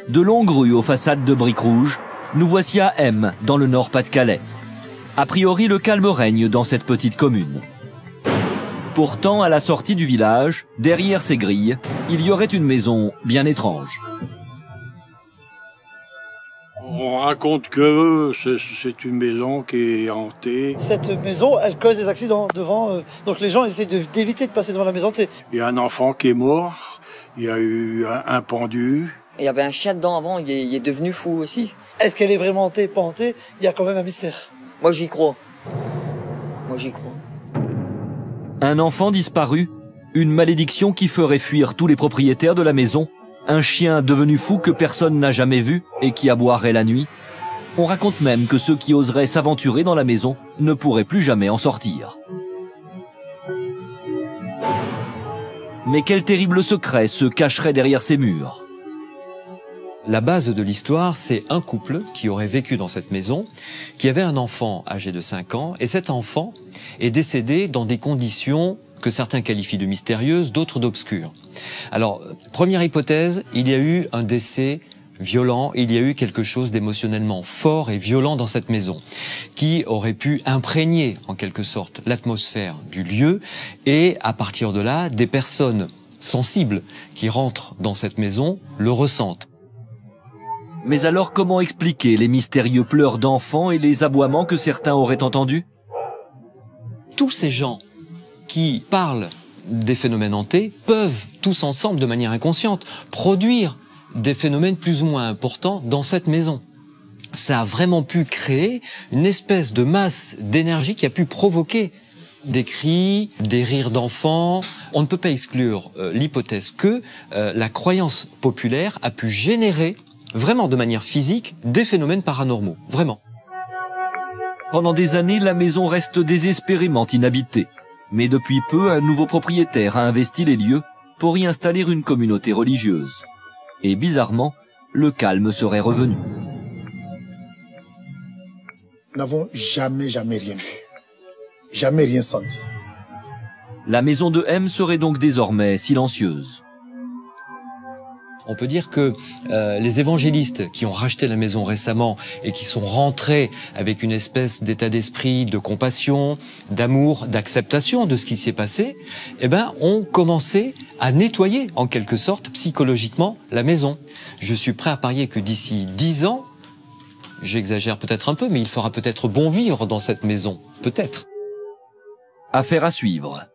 De longues rues aux façades de briques rouges, nous voici à M, dans le Nord-Pas-de-Calais. A priori, le calme règne dans cette petite commune. Pourtant, à la sortie du village, derrière ces grilles, il y aurait une maison bien étrange. On raconte que c'est une maison qui est hantée. Cette maison, elle cause des accidents devant, donc les gens essaient d'éviter de passer devant la maison. Il y a un enfant qui est mort, il y a eu un pendu. Il y avait un chien dedans avant, il est devenu fou aussi. Est-ce qu'elle est vraiment hantée, pas hantée? Il y a quand même un mystère. Moi j'y crois. Moi j'y crois. Un enfant disparu, une malédiction qui ferait fuir tous les propriétaires de la maison, un chien devenu fou que personne n'a jamais vu et qui aboierait la nuit. On raconte même que ceux qui oseraient s'aventurer dans la maison ne pourraient plus jamais en sortir. Mais quel terrible secret se cacherait derrière ces murs? La base de l'histoire, c'est un couple qui aurait vécu dans cette maison, qui avait un enfant âgé de 5 ans, et cet enfant est décédé dans des conditions que certains qualifient de mystérieuses, d'autres d'obscures. Alors, première hypothèse, il y a eu un décès violent, il y a eu quelque chose d'émotionnellement fort et violent dans cette maison, qui aurait pu imprégner, en quelque sorte, l'atmosphère du lieu, et à partir de là, des personnes sensibles qui rentrent dans cette maison le ressentent. Mais alors comment expliquer les mystérieux pleurs d'enfants et les aboiements que certains auraient entendus? Tous ces gens qui parlent des phénomènes hantés peuvent tous ensemble, de manière inconsciente, produire des phénomènes plus ou moins importants dans cette maison. Ça a vraiment pu créer une espèce de masse d'énergie qui a pu provoquer des cris, des rires d'enfants. On ne peut pas exclure l'hypothèse que la croyance populaire a pu générer vraiment de manière physique des phénomènes paranormaux, vraiment. Pendant des années, la maison reste désespérément inhabitée. Mais depuis peu, un nouveau propriétaire a investi les lieux pour y installer une communauté religieuse. Et bizarrement, le calme serait revenu. Nous n'avons jamais rien vu. Jamais rien senti. La maison de M serait donc désormais silencieuse. On peut dire que les évangélistes qui ont racheté la maison récemment et qui sont rentrés avec une espèce d'état d'esprit, de compassion, d'amour, d'acceptation de ce qui s'est passé, ont commencé à nettoyer en quelque sorte psychologiquement la maison. Je suis prêt à parier que d'ici 10 ans, j'exagère peut-être un peu, mais il fera peut-être bon vivre dans cette maison, peut-être. Affaire à suivre.